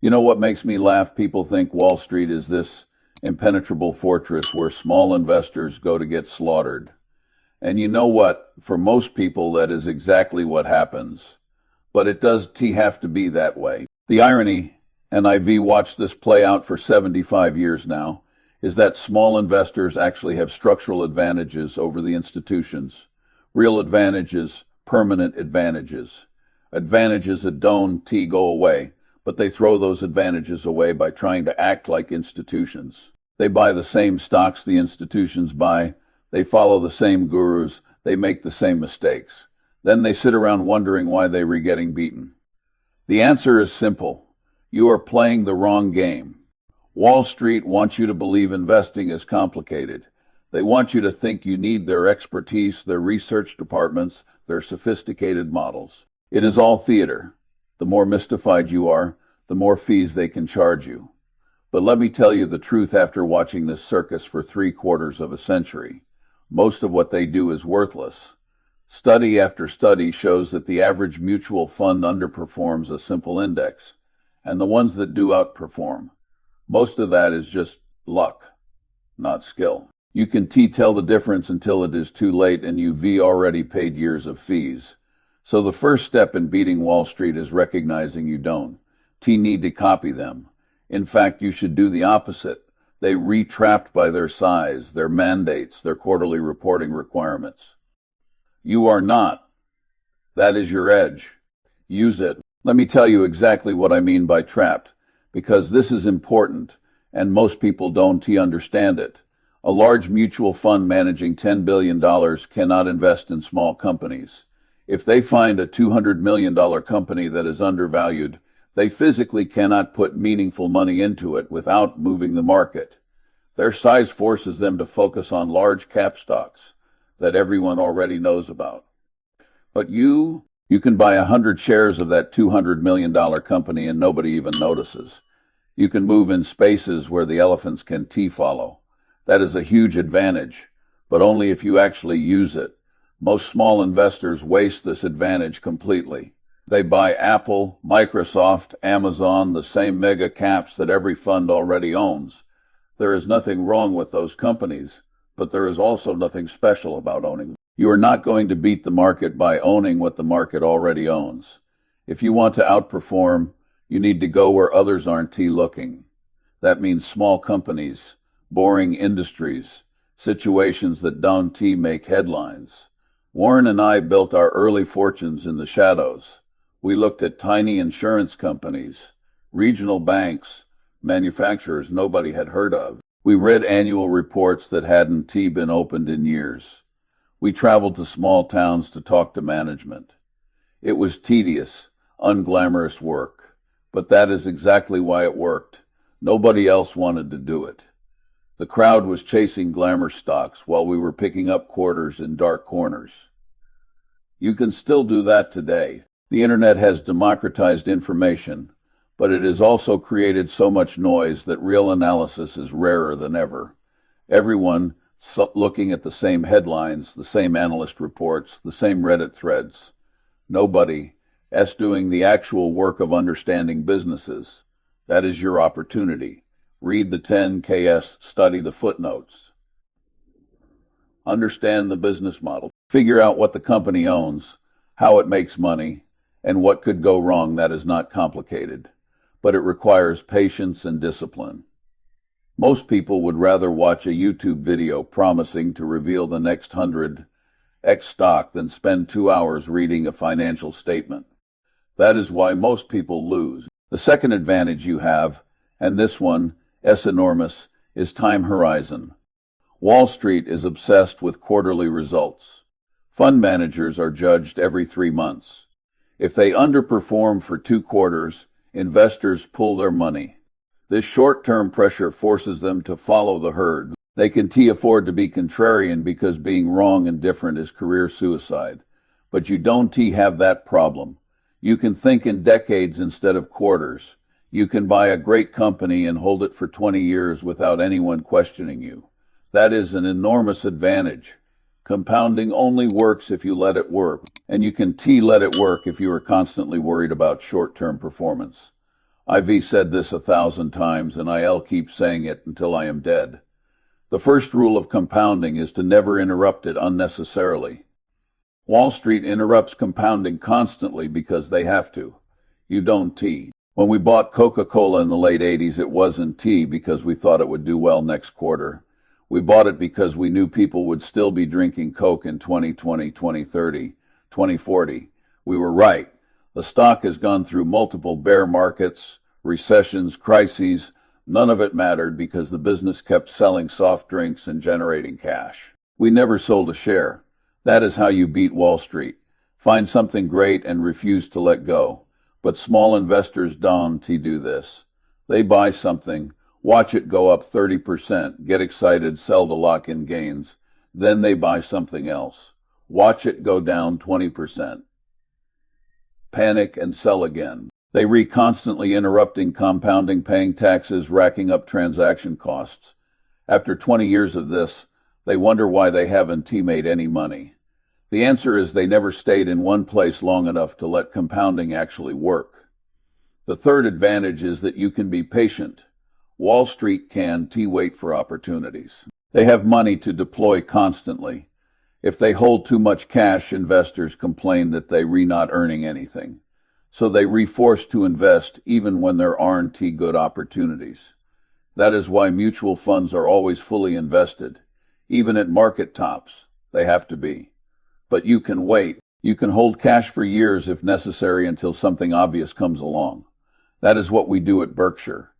You know what makes me laugh? People think Wall Street is this impenetrable fortress where small investors go to get slaughtered. And you know what? For most people, that is exactly what happens. But it does have to be that way. The irony, and I've watched this play out for 75 years now, is that small investors actually have structural advantages over the institutions. Real advantages, permanent advantages. Advantages that don't go away, but they throw those advantages away by trying to act like institutions. They buy the same stocks the institutions buy. They follow the same gurus. They make the same mistakes. Then they sit around wondering why they were getting beaten. The answer is simple. You are playing the wrong game. Wall Street wants you to believe investing is complicated. They want you to think you need their expertise, their research departments, their sophisticated models. It is all theater. The more mystified you are, the more fees they can charge you. But let me tell you the truth after watching this circus for 3/4 of a century. Most of what they do is worthless. Study after study shows that the average mutual fund underperforms a simple index, and the ones that do outperform. Most of that is just luck, not skill. You can tell the difference until it is too late and you've already paid years of fees. So the first step in beating Wall Street is recognizing you don't need to copy them. In fact, you should do the opposite. They trapped by their size, their mandates, their quarterly reporting requirements. You are not. That is your edge. Use it. Let me tell you exactly what I mean by trapped, because this is important, and most people don't understand it. A large mutual fund managing $10 billion cannot invest in small companies. If they find a $200 million company that is undervalued, they physically cannot put meaningful money into it without moving the market. Their size forces them to focus on large cap stocks that everyone already knows about. But you can buy 100 shares of that $200 million company and nobody even notices. You can move in spaces where the elephants can follow. That is a huge advantage, but only if you actually use it. Most small investors waste this advantage completely. They buy Apple, Microsoft, Amazon, the same mega caps that every fund already owns. There is nothing wrong with those companies, but there is also nothing special about owning them. You are not going to beat the market by owning what the market already owns. If you want to outperform, you need to go where others aren't looking. That means small companies, boring industries, situations that don't make headlines. Warren and I built our early fortunes in the shadows. We looked at tiny insurance companies, regional banks, manufacturers nobody had heard of. We read annual reports that hadn't been opened in years. We traveled to small towns to talk to management. It was tedious, unglamorous work, but that is exactly why it worked. Nobody else wanted to do it. The crowd was chasing glamour stocks while we were picking up quarters in dark corners. You can still do that today. The internet has democratized information, but it has also created so much noise that real analysis is rarer than ever. Everyone looking at the same headlines, the same analyst reports, the same Reddit threads. Nobody doing the actual work of understanding businesses. That is your opportunity. Read the 10Ks, study the footnotes. Understand the business model. Figure out what the company owns, how it makes money, and what could go wrong. That is not complicated, but it requires patience and discipline. Most people would rather watch a YouTube video promising to reveal the next 100x stock than spend 2 hours reading a financial statement. That is why most people lose. The second advantage you have, and this one is enormous, is time horizon. Wall Street is obsessed with quarterly results. Fund managers are judged every 3 months. If they underperform for 2 quarters, investors pull their money. This short-term pressure forces them to follow the herd. They can afford to be contrarian because being wrong and different is career suicide. But you don't have that problem. You can think in decades instead of quarters. You can buy a great company and hold it for 20 years without anyone questioning you. That is an enormous advantage. Compounding only works if you let it work, and you can let it work if you are constantly worried about short-term performance. IV said this 1,000 times, and I'll keep saying it until I am dead. The first rule of compounding is to never interrupt it unnecessarily. Wall Street interrupts compounding constantly because they have to. You don't tea. When we bought Coca-Cola in the late 80s, it wasn't tea because we thought it would do well next quarter. We bought it because we knew people would still be drinking Coke in 2020, 2030, 2040. We were right. The stock has gone through multiple bear markets, recessions, crises. None of it mattered because the business kept selling soft drinks and generating cash. We never sold a share. That is how you beat Wall Street. Find something great and refuse to let go. But small investors don't do this. They buy something, watch it go up 30%, get excited, sell to lock in gains. Then they buy something else. Watch it go down 20%. Panic and sell again. They constantly interrupting compounding, paying taxes, racking up transaction costs. After 20 years of this, they wonder why they haven't made any money. The answer is they never stayed in one place long enough to let compounding actually work. The third advantage is that you can be patient. Wall Street can wait for opportunities. They have money to deploy constantly. If they hold too much cash, investors complain that they not earning anything. So they force to invest even when there aren't good opportunities. That is why mutual funds are always fully invested. Even at market tops, they have to be. But you can wait. You can hold cash for years if necessary until something obvious comes along. That is what we do at Berkshire.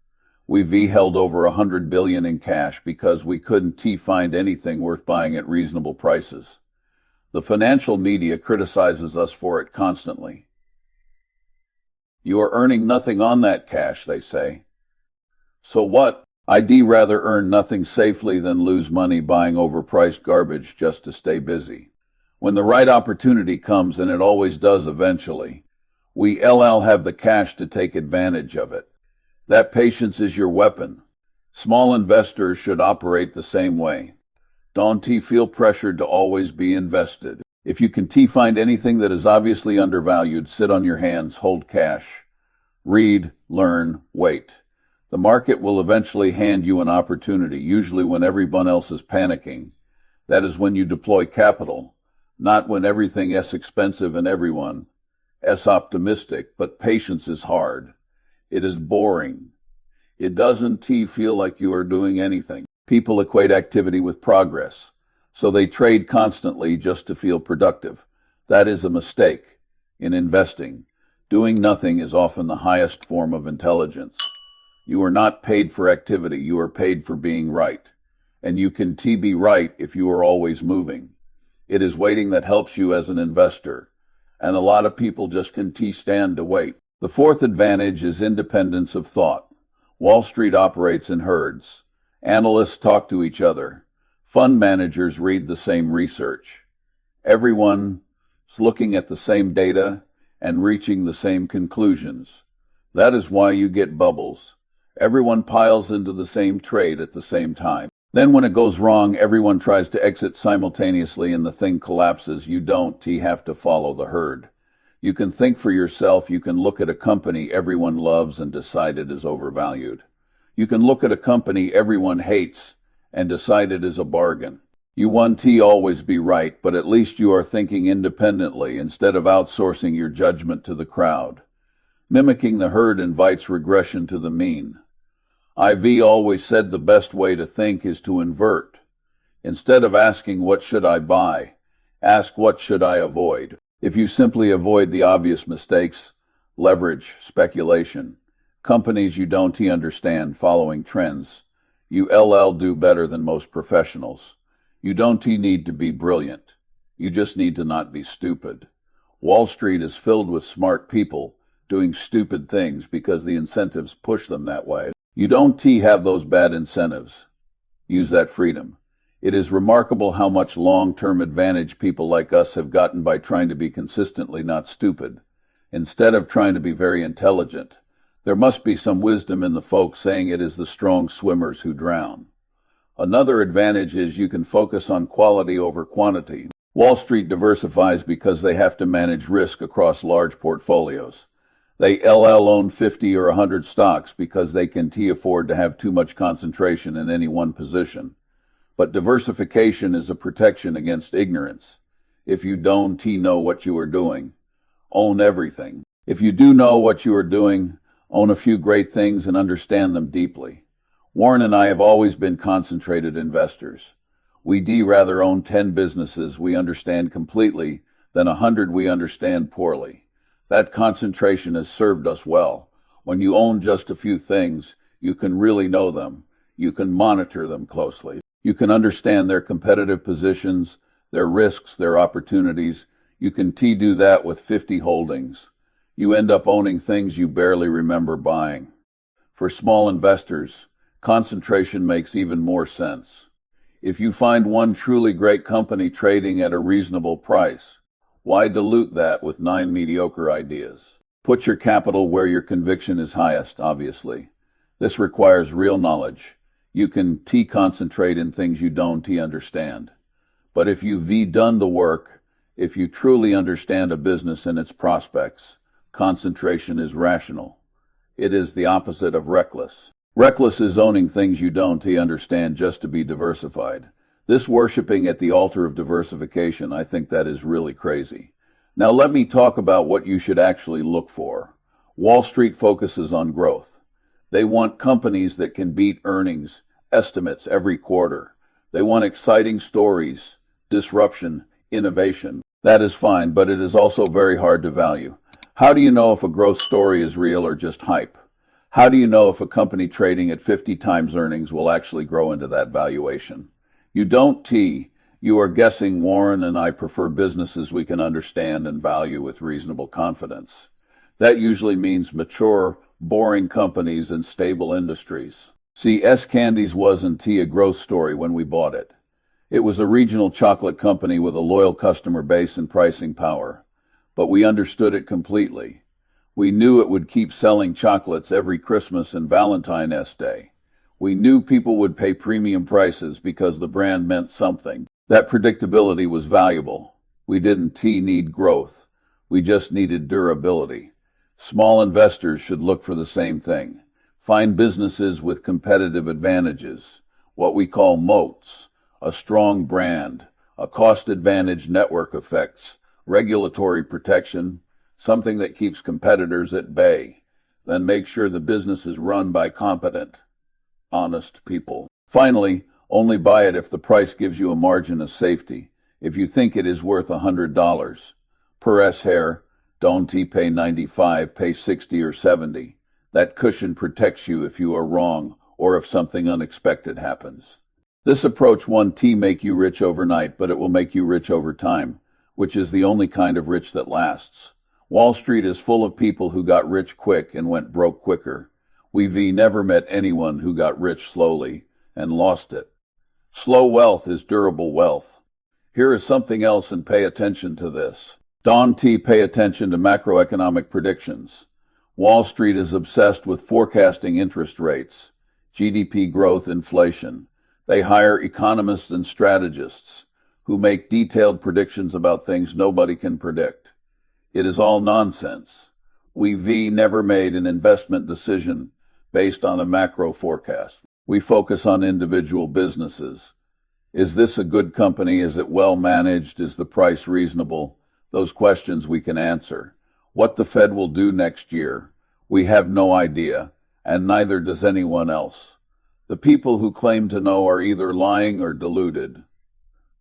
We've held over $100 billion in cash because we couldn't find anything worth buying at reasonable prices. The financial media criticizes us for it constantly. You are earning nothing on that cash, they say. So what? I'd rather earn nothing safely than lose money buying overpriced garbage just to stay busy. When the right opportunity comes, and it always does eventually, we have the cash to take advantage of it. That patience is your weapon. Small investors should operate the same way. Don't feel pressured to always be invested. If you can find anything that is obviously undervalued, sit on your hands, hold cash. Read, learn, wait. The market will eventually hand you an opportunity, usually when everyone else is panicking. That is when you deploy capital, not when everything is expensive and everyone is optimistic. But patience is hard. It is boring. It doesn't feel like you are doing anything. People equate activity with progress, so they trade constantly just to feel productive. That is a mistake. In investing, doing nothing is often the highest form of intelligence. You are not paid for activity, you are paid for being right. And you can be right if you are always moving. It is waiting that helps you as an investor, and a lot of people just can stand to wait. The fourth advantage is independence of thought. Wall Street operates in herds. Analysts talk to each other. Fund managers read the same research. Everyone is looking at the same data and reaching the same conclusions. That is why you get bubbles. Everyone piles into the same trade at the same time. Then when it goes wrong, everyone tries to exit simultaneously and the thing collapses. You don't have to follow the herd. You can think for yourself. You can look at a company everyone loves and decide it is overvalued. You can look at a company everyone hates and decide it is a bargain. You want always be right, but at least you are thinking independently instead of outsourcing your judgment to the crowd. Mimicking the herd invites regression to the mean. IV always said the best way to think is to invert. Instead of asking what should I buy, ask what should I avoid. If you simply avoid the obvious mistakes, leverage, speculation, companies you don't understand, following trends, you do better than most professionals. You don't need to be brilliant. You just need to not be stupid. Wall Street is filled with smart people doing stupid things because the incentives push them that way. You don't have those bad incentives. Use that freedom. It is remarkable how much long-term advantage people like us have gotten by trying to be consistently not stupid, instead of trying to be very intelligent. There must be some wisdom in the folk saying it is the strong swimmers who drown. Another advantage is you can focus on quality over quantity. Wall Street diversifies because they have to manage risk across large portfolios. They own 50 or 100 stocks because they can afford to have too much concentration in any one position. But diversification is a protection against ignorance. If you don't know what you are doing, own everything. If you do know what you are doing, own a few great things and understand them deeply. Warren and I have always been concentrated investors. We rather own 10 businesses we understand completely than 100 we understand poorly. That concentration has served us well. When you own just a few things, you can really know them. You can monitor them closely. You can understand their competitive positions, their risks, their opportunities. You can do that with 50 holdings. You end up owning things you barely remember buying. For small investors, concentration makes even more sense. If you find one truly great company trading at a reasonable price, why dilute that with 9 mediocre ideas? Put your capital where your conviction is highest, obviously. This requires real knowledge. You can concentrate in things you don't understand. But if you've done the work, if you truly understand a business and its prospects, concentration is rational. It is the opposite of reckless. Reckless is owning things you don't understand just to be diversified. This worshiping at the altar of diversification, I think that is really crazy. Now let me talk about what you should actually look for. Wall Street focuses on growth. They want companies that can beat earnings estimates every quarter. They want exciting stories, disruption, innovation. That is fine, but it is also very hard to value. How do you know if a growth story is real or just hype? How do you know if a company trading at 50 times earnings will actually grow into that valuation? You don't you are guessing. Warren and I prefer businesses we can understand and value with reasonable confidence. That usually means mature, boring companies and stable industries. See, Candies wasn't a growth story when we bought it. It was a regional chocolate company with a loyal customer base and pricing power. But we understood it completely. We knew it would keep selling chocolates every Christmas and Valentine's Day. We knew people would pay premium prices because the brand meant something. That predictability was valuable. We didn't need growth. We just needed durability. Small investors should look for the same thing. Find businesses with competitive advantages, what we call moats, a strong brand, a cost-advantage network effects, regulatory protection, something that keeps competitors at bay. Then make sure the business is run by competent, honest people. Finally, only buy it if the price gives you a margin of safety. If you think it is worth $100 per share, don't pay 95, pay 60 or 70. That cushion protects you if you are wrong or if something unexpected happens. This approach won't make you rich overnight, but it will make you rich over time, which is the only kind of rich that lasts. Wall Street is full of people who got rich quick and went broke quicker. We've never met anyone who got rich slowly and lost it. Slow wealth is durable wealth. Here is something else, and pay attention to this. Don't pay attention to macroeconomic predictions. Wall Street is obsessed with forecasting interest rates, GDP growth, inflation. They hire economists and strategists who make detailed predictions about things nobody can predict. It is all nonsense. We've never made an investment decision based on a macro forecast. We focus on individual businesses. Is this a good company? Is it well managed? Is the price reasonable? Those questions we can answer. What the Fed will do next year, we have no idea, and neither does anyone else. The people who claim to know are either lying or deluded.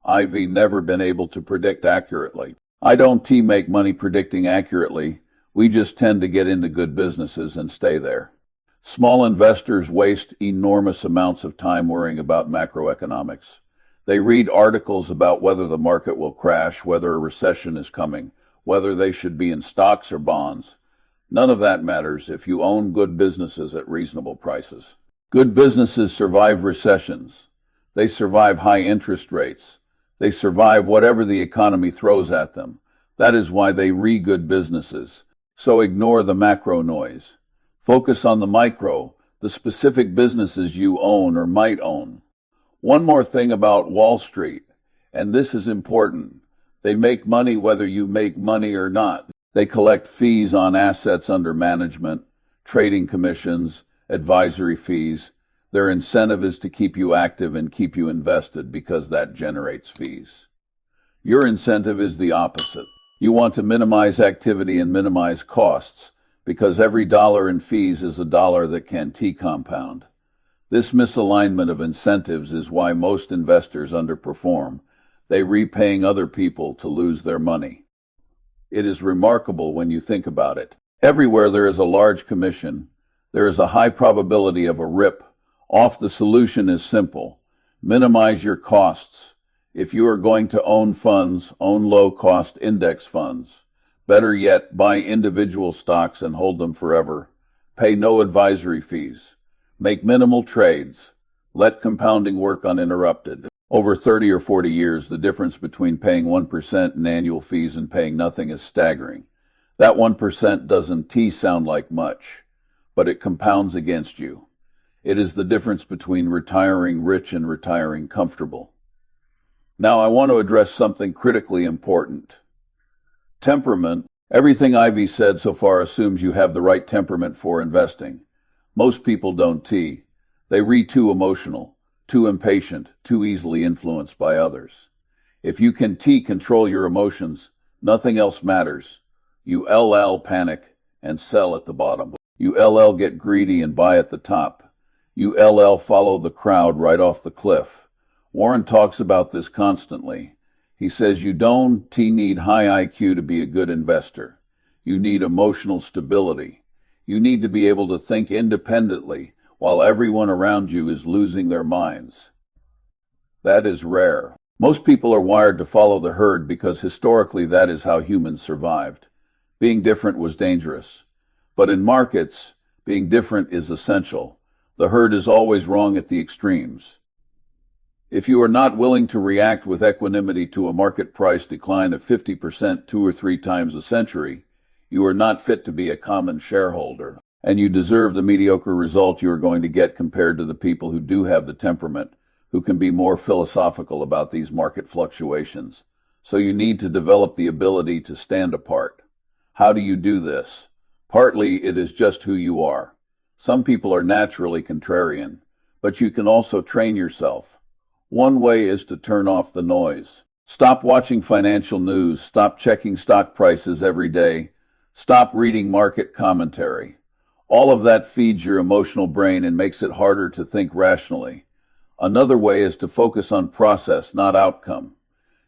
I've never been able to predict accurately. I don't make money predicting accurately. We just tend to get into good businesses and stay there. Small investors waste enormous amounts of time worrying about macroeconomics. They read articles about whether the market will crash, whether a recession is coming, whether they should be in stocks or bonds. None of that matters if you own good businesses at reasonable prices. Good businesses survive recessions. They survive high interest rates. They survive whatever the economy throws at them. That is why they good businesses. So ignore the macro noise. Focus on the micro, the specific businesses you own or might own. One more thing about Wall Street, and this is important. They make money whether you make money or not. They collect fees on assets under management, trading commissions, advisory fees. Their incentive is to keep you active and keep you invested because that generates fees. Your incentive is the opposite. You want to minimize activity and minimize costs because every dollar in fees is a dollar that can T-compound. This misalignment of incentives is why most investors underperform. They repaying other people to lose their money. It is remarkable when you think about it. Everywhere there is a large commission, there is a high probability of a rip off. The solution is simple. Minimize your costs. If you are going to own funds, own low-cost index funds. Better yet, buy individual stocks and hold them forever. Pay no advisory fees. Make minimal trades. Let compounding work uninterrupted. Over 30 or 40 years, the difference between paying 1% in annual fees and paying nothing is staggering. That 1% doesn't sound like much, but it compounds against you. It is the difference between retiring rich and retiring comfortable. Now I want to address something critically important. Temperament. Everything Ivy said so far assumes you have the right temperament for investing. Most people don't. They too emotional, too impatient, too easily influenced by others. If you can control your emotions, nothing else matters. You panic and sell at the bottom. You get greedy and buy at the top. You follow the crowd right off the cliff. Warren talks about this constantly. He says you don't need high IQ to be a good investor. You need emotional stability. You need to be able to think independently while everyone around you is losing their minds. That is rare. Most people are wired to follow the herd because historically that is how humans survived. Being different was dangerous. But in markets, being different is essential. The herd is always wrong at the extremes. If you are not willing to react with equanimity to a market price decline of 50% 2 or 3 times a century, you are not fit to be a common shareholder, and you deserve the mediocre result you are going to get compared to the people who do have the temperament, who can be more philosophical about these market fluctuations. So you need to develop the ability to stand apart. How do you do this? Partly it is just who you are. Some people are naturally contrarian, but you can also train yourself. One way is to turn off the noise. Stop watching financial news. Stop checking stock prices every day. Stop reading market commentary. All of that feeds your emotional brain and makes it harder to think rationally. Another way is to focus on process, not outcome.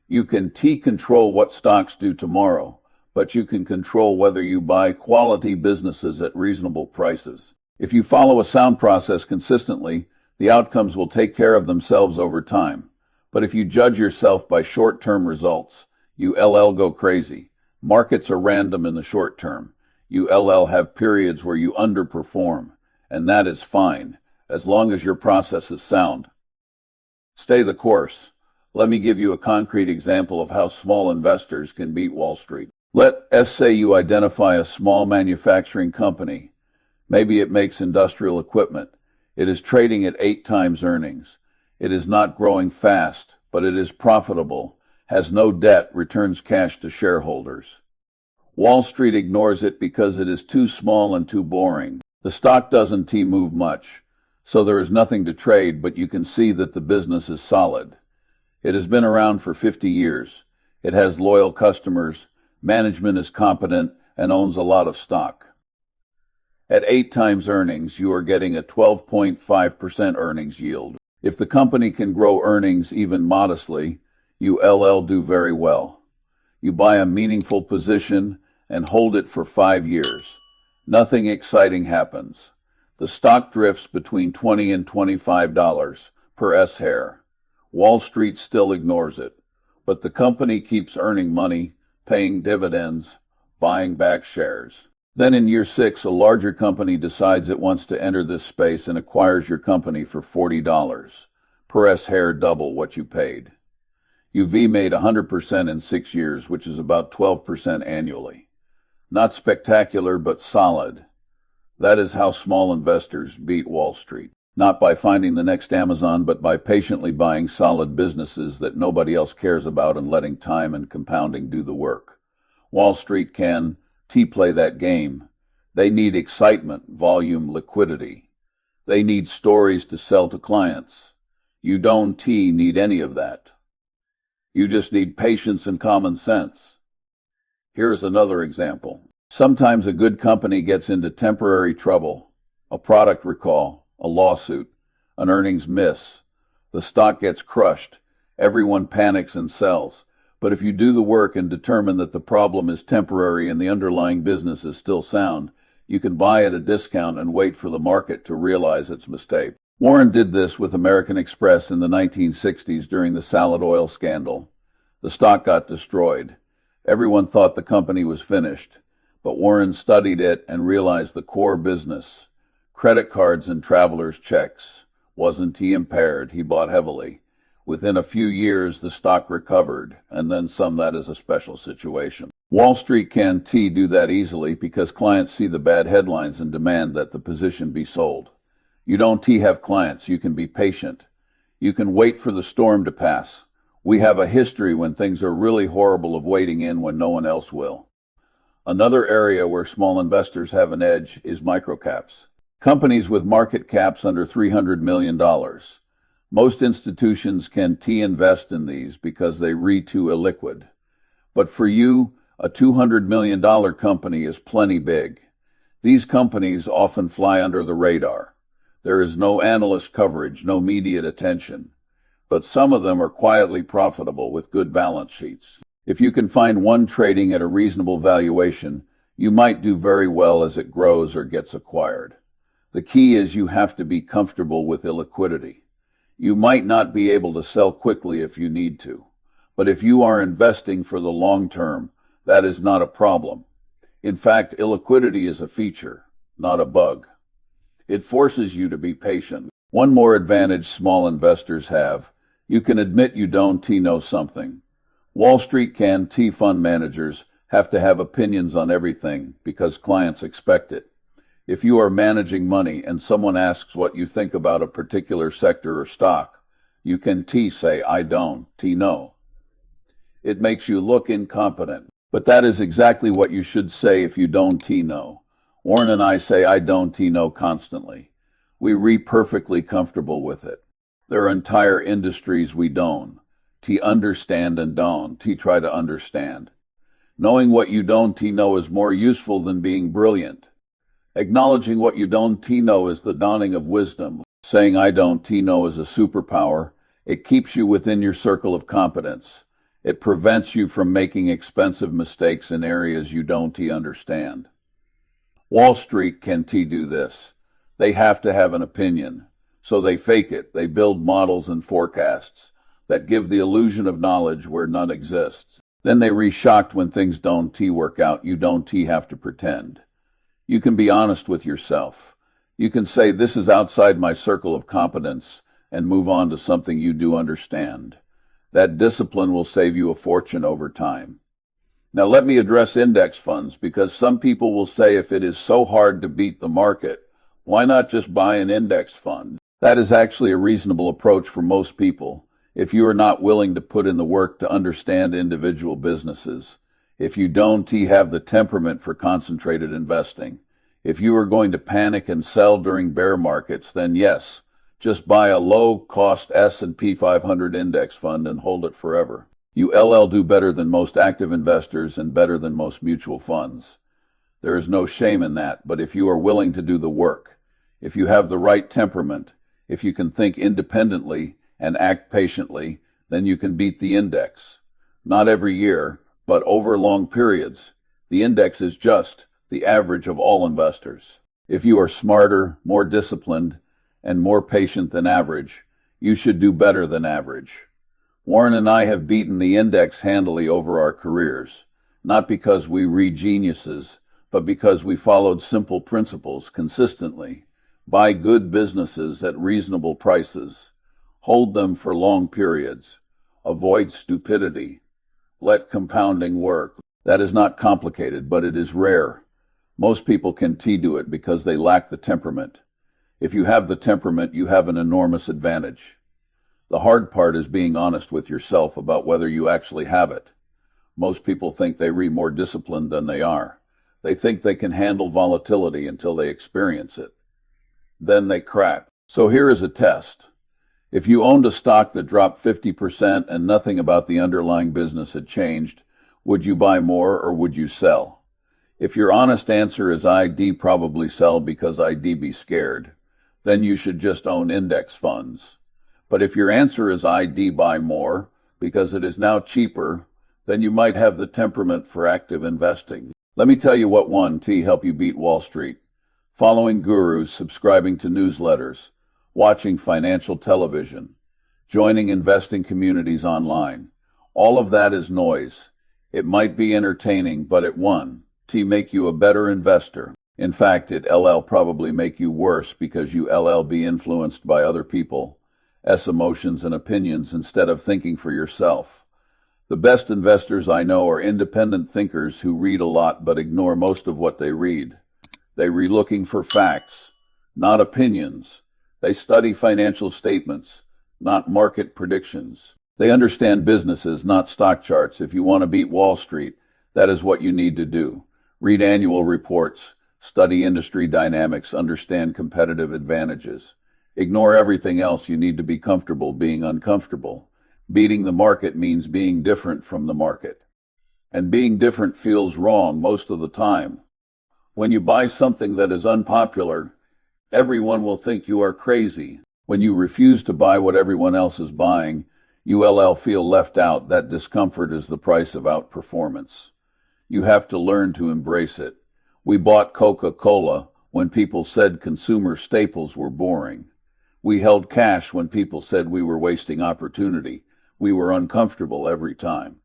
You can control what stocks do tomorrow, but you can control whether you buy quality businesses at reasonable prices. If you follow a sound process consistently, the outcomes will take care of themselves over time. But if you judge yourself by short-term results, you go crazy. Markets are random in the short term. You have periods where you underperform, and that is fine, as long as your process is sound. Stay the course. Let me give you a concrete example of how small investors can beat Wall Street. Let's say you identify a small manufacturing company. Maybe it makes industrial equipment. It is trading at 8 times earnings. It is not growing fast, but it is profitable, has no debt, returns cash to shareholders. Wall Street ignores it because it is too small and too boring. The stock doesn't move much, so there is nothing to trade, but you can see that the business is solid. It has been around for 50 years. It has loyal customers, management is competent, and owns a lot of stock. At 8 times earnings, you are getting a 12.5% earnings yield. If the company can grow earnings even modestly, you do very well. You buy a meaningful position and hold it for 5 years. Nothing exciting happens. The stock drifts between $20 and $25 per share. Wall Street still ignores it, but the company keeps earning money, paying dividends, buying back shares. Then in year 6, a larger company decides it wants to enter this space and acquires your company for $40 per share, double what you paid. You've made 100% in 6 years, which is about 12% annually. Not spectacular, but solid. That is how small investors beat Wall Street. Not by finding the next Amazon, but by patiently buying solid businesses that nobody else cares about and letting time and compounding do the work. Wall Street can play that game. They need excitement, volume, liquidity. They need stories to sell to clients. You don't need any of that. You just need patience and common sense. Here's another example. Sometimes a good company gets into temporary trouble, a product recall, a lawsuit, an earnings miss. The stock gets crushed. Everyone panics and sells. But if you do the work and determine that the problem is temporary and the underlying business is still sound, you can buy at a discount and wait for the market to realize its mistake. Warren did this with American Express in the 1960s during the salad oil scandal. The stock got destroyed. Everyone thought the company was finished, but Warren studied it and realized the core business, credit cards and travelers' checks. Wasn't he impaired? He bought heavily. Within a few years, the stock recovered, and then some. That is a special situation. Wall Street can't do that easily because clients see the bad headlines and demand that the position be sold. You don't have clients. You can be patient. You can wait for the storm to pass. We have a history when things are really horrible of waiting in when no one else will. Another area where small investors have an edge is microcaps. Companies with market caps under $300 million. Most institutions can invest in these because they too illiquid. But for you, a $200 million company is plenty big. These companies often fly under the radar. There is no analyst coverage, no media attention. But some of them are quietly profitable with good balance sheets. If you can find one trading at a reasonable valuation, you might do very well as it grows or gets acquired. The key is you have to be comfortable with illiquidity. You might not be able to sell quickly if you need to, but if you are investing for the long term, that is not a problem. In fact, illiquidity is a feature, not a bug. It forces you to be patient. One more advantage small investors have: you can admit you don't know something. Wall Street fund managers have to have opinions on everything because clients expect it. If you are managing money and someone asks what you think about a particular sector or stock, you can say, I don't know. It makes you look incompetent. But that is exactly what you should say if you don't know. Warren and I say I don't know constantly. We perfectly comfortable with it. There are entire industries we don't understand and don't try to understand. Knowing what you don't know is more useful than being brilliant. Acknowledging what you don't know is the dawning of wisdom. Saying I don't know is a superpower. It keeps you within your circle of competence. It prevents you from making expensive mistakes in areas you don't understand. Wall Street can do this. They have to have an opinion. So they fake it. They build models and forecasts that give the illusion of knowledge where none exists. Then they shocked when things don't work out. You don't have to pretend. You can be honest with yourself. You can say, this is outside my circle of competence, and move on to something you do understand. That discipline will save you a fortune over time. Now let me address index funds, because some people will say if it is so hard to beat the market, why not just buy an index fund? That is actually a reasonable approach for most people, if you are not willing to put in the work to understand individual businesses. If you don't have the temperament for concentrated investing, if you are going to panic and sell during bear markets, then yes, just buy a low-cost S&P 500 index fund and hold it forever. You do better than most active investors and better than most mutual funds. There is no shame in that, but if you are willing to do the work, if you have the right temperament, if you can think independently and act patiently, then you can beat the index. Not every year, but over long periods. The index is just the average of all investors. If you are smarter, more disciplined, and more patient than average, you should do better than average. Warren and I have beaten the index handily over our careers, not because we read geniuses, but because we followed simple principles consistently. Buy good businesses at reasonable prices. Hold them for long periods. Avoid stupidity. Let compounding work. That is not complicated, but it is rare. Most people can do it because they lack the temperament. If you have the temperament, you have an enormous advantage. The hard part is being honest with yourself about whether you actually have it. Most people think they are more disciplined than they are. They think they can handle volatility until they experience it. Then they crack. So here is a test. If you owned a stock that dropped 50% and nothing about the underlying business had changed, would you buy more or would you sell? If your honest answer is I'd probably sell because I'd be scared, then you should just own index funds. But if your answer is I'd buy more because it is now cheaper, then you might have the temperament for active investing. Let me tell you what won to help you beat Wall Street. Following gurus, subscribing to newsletters, watching financial television, joining investing communities online. All of that is noise. It might be entertaining, but it won to make you a better investor. In fact, it'll probably make you worse because you'll be influenced by other people's emotions and opinions instead of thinking for yourself. The best investors I know are independent thinkers who read a lot but ignore most of what they read. They're looking for facts, not opinions. They study financial statements, not market predictions. They understand businesses, not stock charts. If you want to beat Wall Street, that is what you need to do. Read annual reports, study industry dynamics, understand competitive advantages. Ignore everything else. You need to be comfortable being uncomfortable. Beating the market means being different from the market. And being different feels wrong most of the time. When you buy something that is unpopular, everyone will think you are crazy. When you refuse to buy what everyone else is buying, you'll feel left out. That discomfort is the price of outperformance. You have to learn to embrace it. We bought Coca-Cola when people said consumer staples were boring. We held cash when people said we were wasting opportunity. We were uncomfortable every time.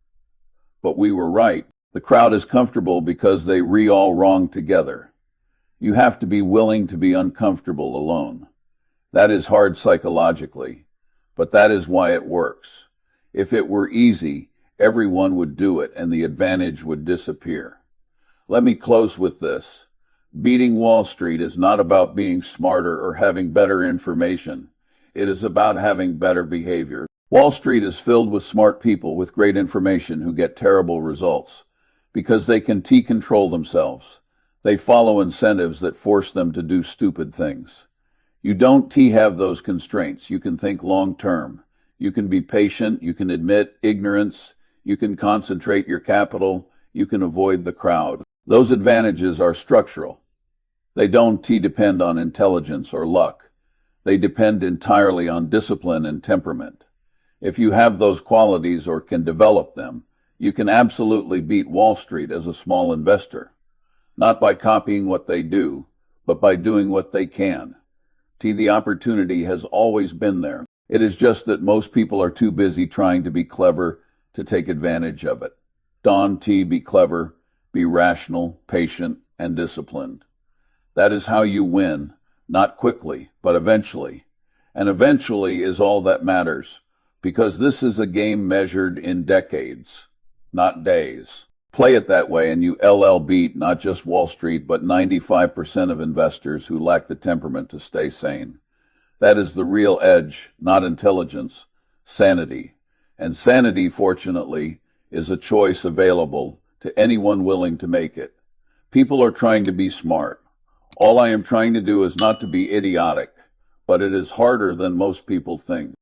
But we were right. The crowd is comfortable because they all wrong together. You have to be willing to be uncomfortable alone. That is hard psychologically, but that is why it works. If it were easy, everyone would do it and the advantage would disappear. Let me close with this. Beating Wall Street is not about being smarter or having better information. It is about having better behavior. Wall Street is filled with smart people with great information who get terrible results because they can control themselves. They follow incentives that force them to do stupid things. You don't have those constraints. You can think long term. You can be patient. You can admit ignorance. You can concentrate your capital. You can avoid the crowd. Those advantages are structural. They don't depend on intelligence or luck. They depend entirely on discipline and temperament. If you have those qualities or can develop them, you can absolutely beat Wall Street as a small investor. Not by copying what they do, but by doing what they can. The opportunity has always been there. It is just that most people are too busy trying to be clever to take advantage of it. Be clever, be rational, patient, and disciplined. That is how you win, not quickly, but eventually. And eventually is all that matters, because this is a game measured in decades, not days. Play it that way and you'll beat not just Wall Street, but 95% of investors who lack the temperament to stay sane. That is the real edge, not intelligence, sanity. And sanity, fortunately, is a choice available to anyone willing to make it. People are trying to be smart. All I am trying to do is not to be idiotic, but it is harder than most people think.